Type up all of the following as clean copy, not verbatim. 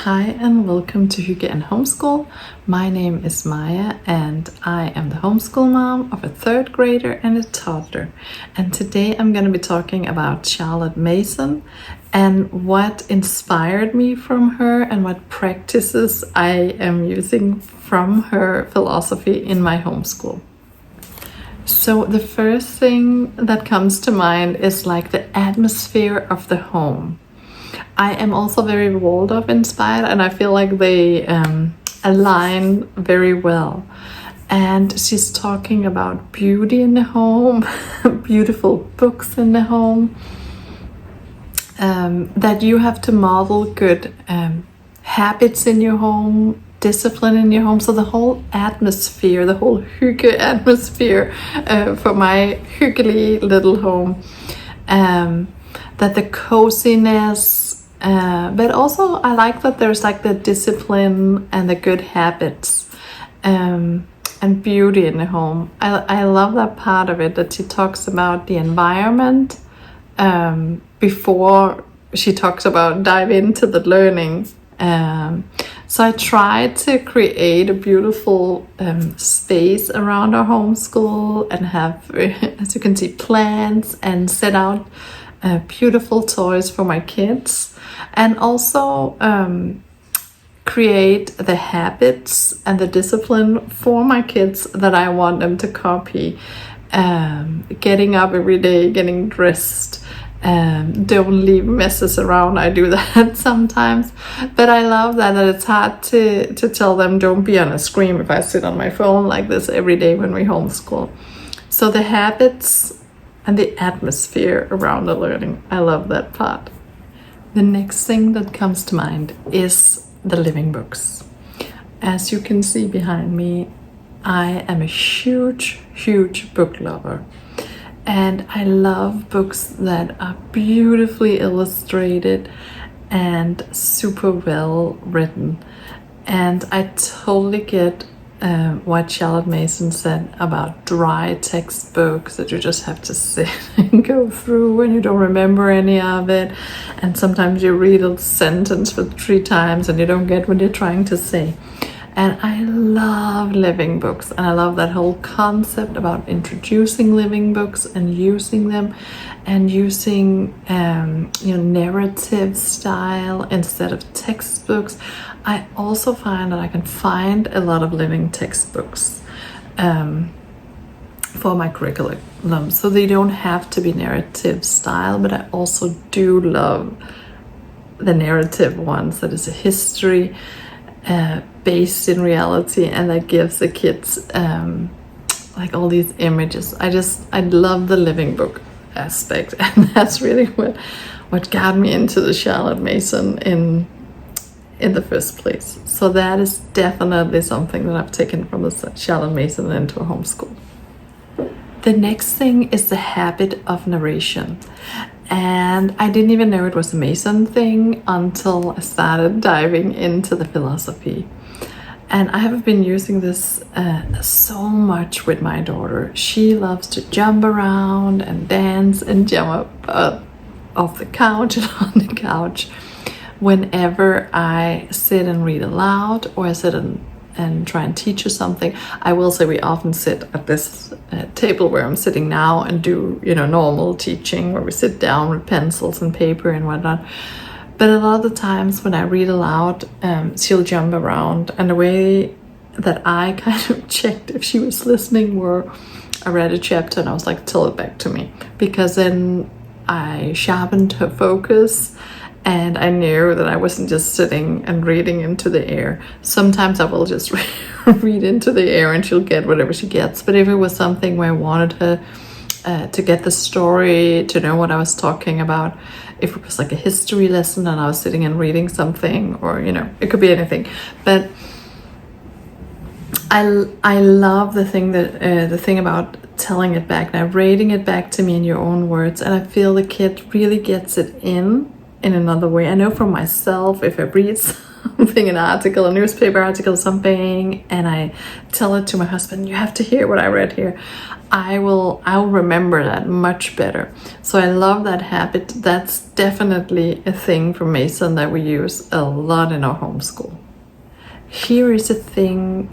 Hi and welcome to Hygge and Homeschool. My name is Maya and I am the homeschool mom of a third grader and a toddler. And today I'm going to be talking about Charlotte Mason and what inspired me from her and what practices I am using from her philosophy in my homeschool. So the first thing that comes to mind is like the atmosphere of the home. I am also very Waldorf inspired and I feel like they align very well. And she's talking about beauty in the home, beautiful books in the home, that you have to model good habits in your home, discipline in your home. So the whole atmosphere, the whole Hygge atmosphere for my Hyggely little home, that the coziness, but also I like that there's like the discipline and the good habits and beauty in the home. I love that part of it, that she talks about the environment before she talks about dive into the learning. So I tried to create a beautiful space around our homeschool and have, as you can see, plants and set out beautiful toys for my kids, and also create the habits and the discipline for my kids that I want them to copy. Getting up every day, getting dressed, don't leave messes around. I do that sometimes, but I love that it's hard to tell them don't be on a screen if I sit on my phone like this every day when we homeschool. So the habits and the atmosphere around the learning, I love that part. The next thing that comes to mind is the living books. As you can see behind me, I am a huge book lover. And I love books that are beautifully illustrated and super well written. And I totally get what Charlotte Mason said about dry textbooks that you just have to sit and go through and you don't remember any of it. And sometimes you read a sentence for 3 times and you don't get what they're trying to say. And I love living books, and I love that whole concept about introducing living books and using them, and using narrative style instead of textbooks. I also find that I can find a lot of living textbooks for my curriculum, so they don't have to be narrative style, but I also do love the narrative ones that is a history based in reality, and that gives the kids like all these images. I love the living book aspect, and that's really what got me into the Charlotte Mason in the first place. So that is definitely something that I've taken from the Charlotte Mason into a homeschool. The next thing is the habit of narration. And I didn't even know it was a Mason thing until I started diving into the philosophy. And I have been using this so much with my daughter. She loves to jump around and dance and jump up off the couch and on the couch whenever I sit and read aloud, or I sit and try and teach her something. I will say we often sit at this table where I'm sitting now and do normal teaching, where we sit down with pencils and paper and whatnot. But a lot of the times when I read aloud, she'll jump around, and the way that I kind of checked if she was listening were I read a chapter and I was like, tell it back to me, because then I sharpened her focus. And I knew that I wasn't just sitting and reading into the air. Sometimes I will just read into the air and she'll get whatever she gets. But if it was something where I wanted her to get the story, to know what I was talking about, if it was like a history lesson and I was sitting and reading something, or it could be anything. But I love the thing about telling it back, narrating it back to me in your own words. And I feel the kid really gets it in another way. I know for myself, if I read something, an article, a newspaper article, something, and I tell it to my husband, you have to hear what I read here, I'll remember that much better. So I love that habit. That's definitely a thing from Mason that we use a lot in our homeschool. Here is a thing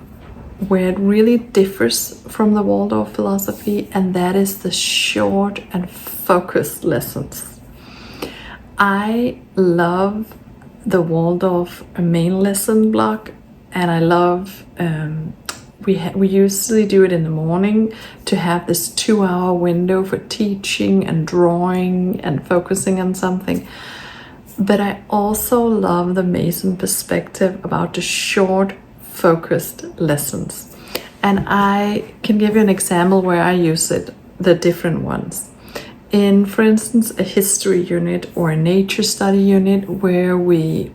where it really differs from the Waldorf philosophy, and that is the short and focused lessons. I love the Waldorf main lesson block, and I love we usually do it in the morning to have this 2-hour window for teaching and drawing and focusing on something. But I also love the Mason perspective about the short, focused lessons. And I can give you an example where I use it, the different ones. In, for instance, a history unit or a nature study unit where we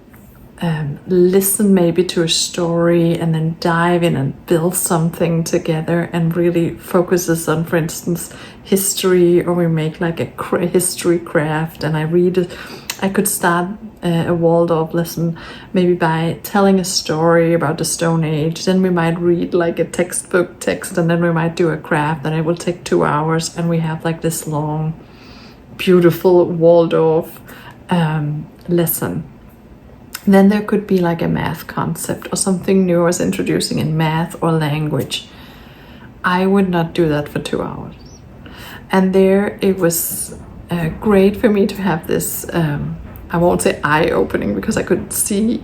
listen maybe to a story and then dive in and build something together and really focuses on, for instance, history, or we make like a history craft, and I could start a Waldorf lesson maybe by telling a story about the Stone Age. Then we might read like a textbook text, and then we might do a craft, and it will take 2 hours, and we have like this long, beautiful Waldorf lesson. Then there could be like a math concept or something new I was introducing in math or language. I would not do that for 2 hours. And there it was great for me to have this, I won't say eye-opening, because I could see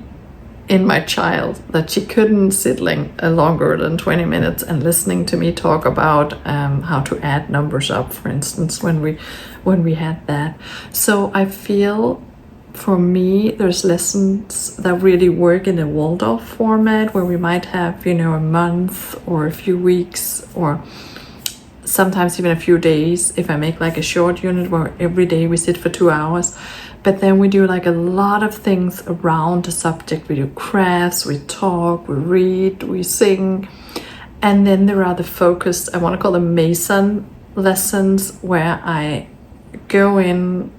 in my child that she couldn't sit longer than 20 minutes and listening to me talk about how to add numbers up, for instance, when we had that. So I feel, for me, there's lessons that really work in a Waldorf format where we might have, a month or a few weeks or sometimes even a few days if I make like a short unit where every day we sit for 2 hours. But then we do like a lot of things around the subject. We do crafts, we talk, we read, we sing. And then there are the focused, I want to call them Mason lessons, where I go in,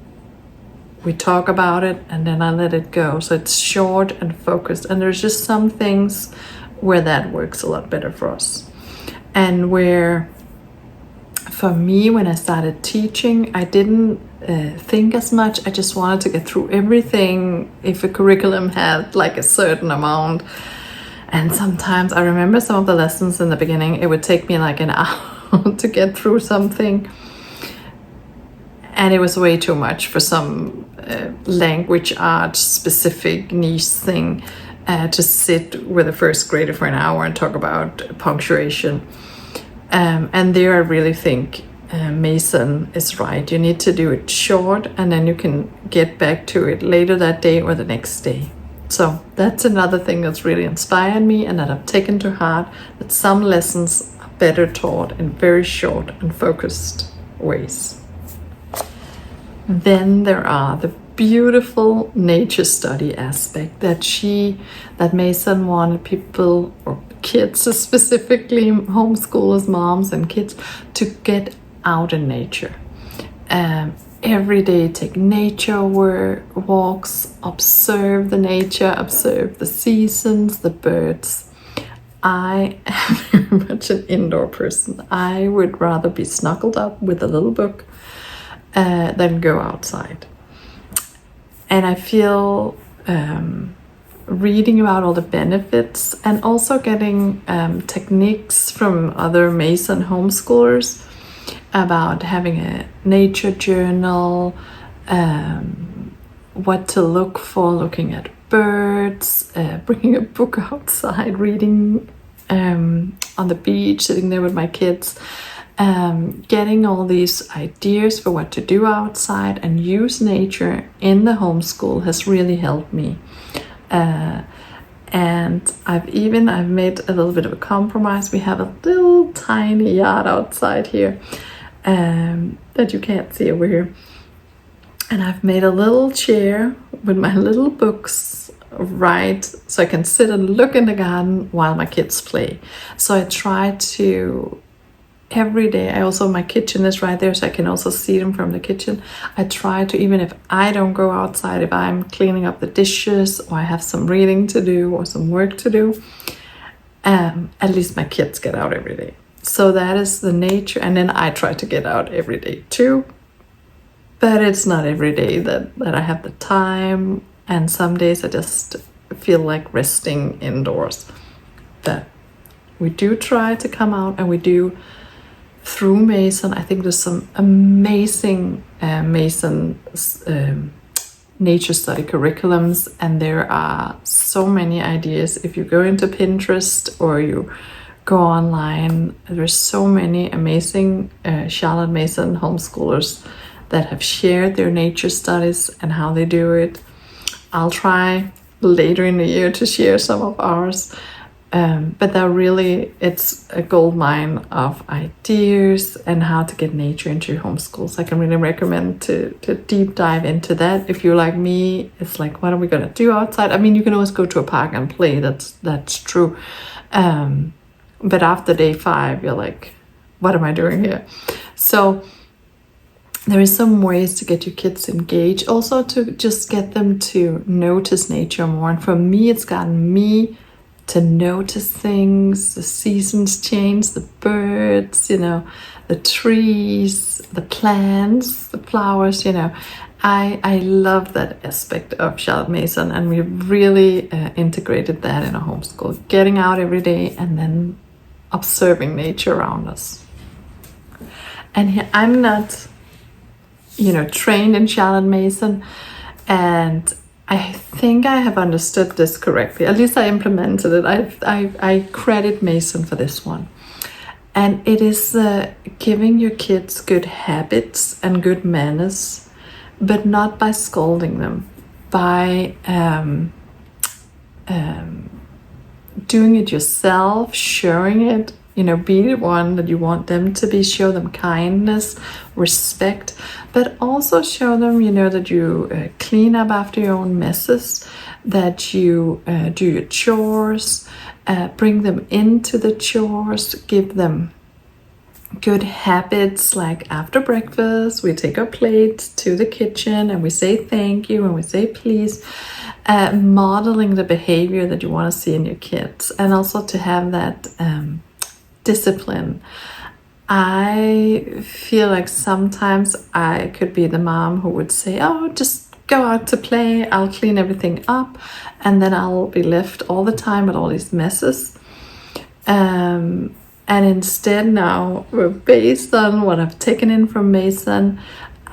we talk about it, and then I let it go. So it's short and focused. And there's just some things where that works a lot better for us. And where, for me, when I started teaching, I didn't think as much. I just wanted to get through everything if a curriculum had like a certain amount. And sometimes I remember some of the lessons in the beginning, it would take me like an hour to get through something. And it was way too much for some language arts specific niche thing to sit with a first grader for an hour and talk about punctuation. And there I really think Mason is right. You need to do it short, and then you can get back to it later that day or the next day. So that's another thing that's really inspired me and that I've taken to heart, that some lessons are better taught in very short and focused ways. Then there are the beautiful nature study aspect that Mason wanted people, or kids specifically, homeschoolers, moms and kids, to get out in nature. Every day take nature walks, observe the nature, observe the seasons, the birds. I am very much an indoor person. I would rather be snuggled up with a little book than go outside. And I feel reading about all the benefits and also getting techniques from other Mason homeschoolers about having a nature journal, what to look for, looking at birds, bringing a book outside, reading on the beach, sitting there with my kids, getting all these ideas for what to do outside and use nature in the homeschool has really helped me. And I've made a little bit of a compromise. We have a little tiny yard outside here that you can't see over here. And I've made a little chair with my little books, right, so I can sit and look in the garden while my kids play. So I try to every day. My kitchen is right there, so I can also see them from the kitchen. I try to, even if I don't go outside, if I'm cleaning up the dishes or I have some reading to do or some work to do, at least my kids get out every day. So that is the nature. And then I try to get out every day too. But it's not every day that I have the time. And some days I just feel like resting indoors. But we do try to come out, and we do through Mason. I think there's some amazing Mason nature study curriculums, and there are so many ideas. If you go into Pinterest or you go online, there's so many amazing Charlotte Mason homeschoolers that have shared their nature studies and how they do it. I'll try later in the year to share some of ours. But it's a gold mine of ideas and how to get nature into your homeschools. I can really recommend to deep dive into that. If you're like me, it's like, what are we going to do outside? I mean, you can always go to a park and play. That's true. But after day 5, you're like, what am I doing here? So there is some ways to get your kids engaged. Also to just get them to notice nature more. And for me, it's gotten me to notice things, the seasons change, the birds, the trees, the plants, the flowers, I love that aspect of Charlotte Mason, and we really integrated that in a homeschool, getting out every day and then observing nature around us. And here, I'm not, trained in Charlotte Mason, and I think I have understood this correctly. At least I implemented it. I credit Mason for this one. And it is giving your kids good habits and good manners, but not by scolding them, by doing it yourself, showing it, be the one that you want them to be, show them kindness, respect, but also show them, that you clean up after your own messes, that you do your chores, bring them into the chores, give them good habits, like after breakfast, we take our plate to the kitchen and we say thank you and we say please, modeling the behavior that you want to see in your kids, and also to have that discipline. I feel like sometimes I could be the mom who would say, oh, just go out to play, I'll clean everything up, and then I'll be left all the time with all these messes. And instead now, based on what I've taken in from Mason,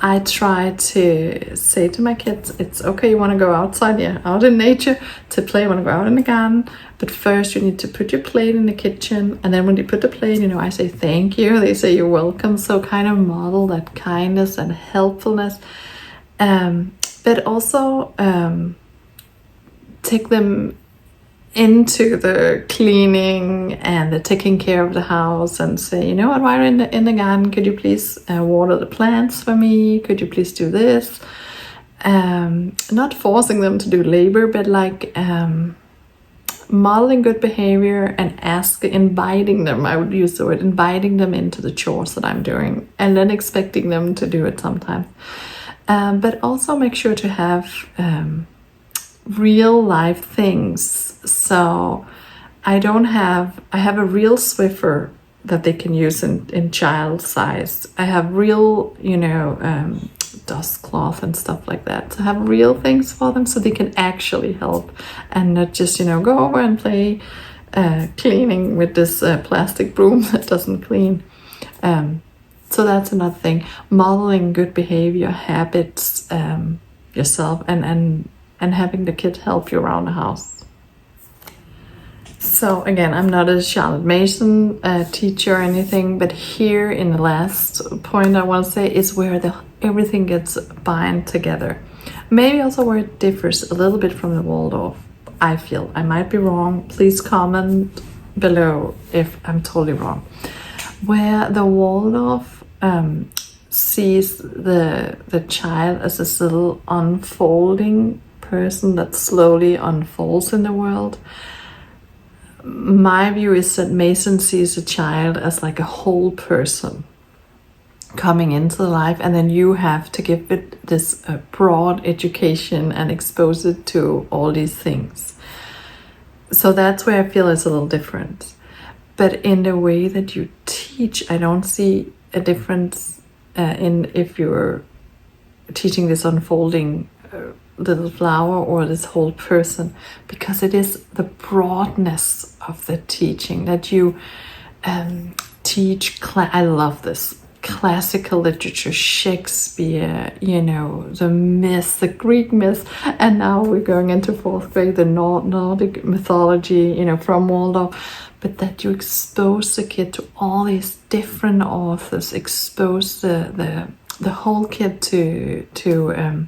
I try to say to my kids, it's okay, you want to go outside, out in nature to play, you want to go out in the garden, but first you need to put your plate in the kitchen, and then when you put the plate, I say thank you, they say you're welcome. So kind of model that kindness and helpfulness, but also take them into the cleaning and the taking care of the house, and say, while you're in the garden, could you please water the plants for me? Could you please do this? Not forcing them to do labor, but like modeling good behavior and inviting them. I would use the word inviting them into the chores that I'm doing, and then expecting them to do it sometimes. But also make sure to have real life things. So I have a real Swiffer that they can use in child size. I have real, dust cloth and stuff like that. So have real things for them so they can actually help, and not just, go over and play cleaning with this plastic broom that doesn't clean. So that's another thing. Modeling good behavior, habits yourself, and having the kid help you around the house. So again, I'm not a Charlotte Mason teacher or anything, but here in the last point I want to say is where everything gets bind together. Maybe also where it differs a little bit from the Waldorf. I feel I might be wrong. Please comment below if I'm totally wrong. Where the Waldorf sees the child as this little unfolding person that slowly unfolds in the world. my view is that Mason sees a child as like a whole person coming into life, and then you have to give it this broad education and expose it to all these things. So that's where I feel it's a little different. But in the way that you teach, I don't see a difference in if you're teaching this unfolding little flower or this whole person, because it is the broadness of the teaching that you teach. I love this classical literature, Shakespeare, you know, the myths, the Greek myths, and now we're going into 4th grade, the Nordic mythology, you know, from Waldorf. But that you expose the kid to all these different authors, expose the whole kid to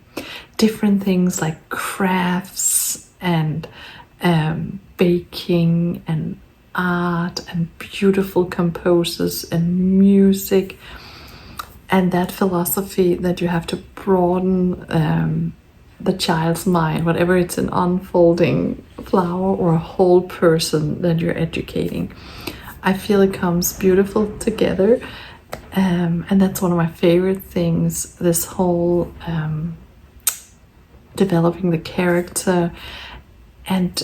different things like crafts and baking and art and beautiful composers and music, and that philosophy that you have to broaden the child's mind, whatever it's an unfolding flower or a whole person that you're educating. I feel it comes beautiful together, and that's one of my favorite things, this whole developing the character and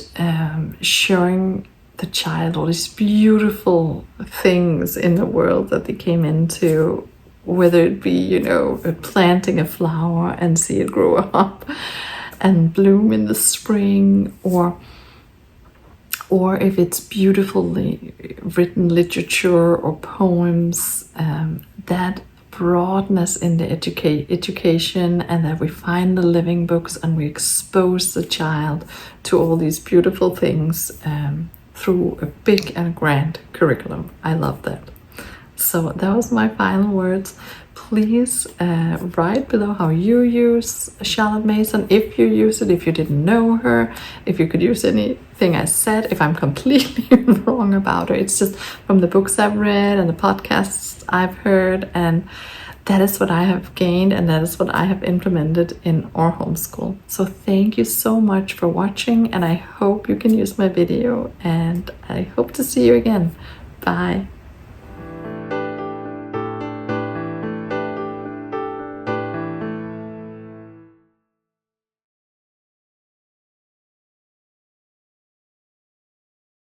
showing the child all these beautiful things in the world that they came into, whether it be, you know, planting a flower and see it grow up and bloom in the spring, or if it's beautifully written literature or poems, that broadness in the education, and that we find the living books and we expose the child to all these beautiful things through a big and grand curriculum. I love that. So that was my final words. Please write below how you use Charlotte Mason, if you use it, if you didn't know her, if you could use anything I said, if I'm completely wrong about her. It's just from the books I've read and the podcasts I've heard, and that is what I have gained, and that is what I have implemented in our homeschool. So thank you so much for watching, and I hope you can use my video, and I hope to see you again. Bye.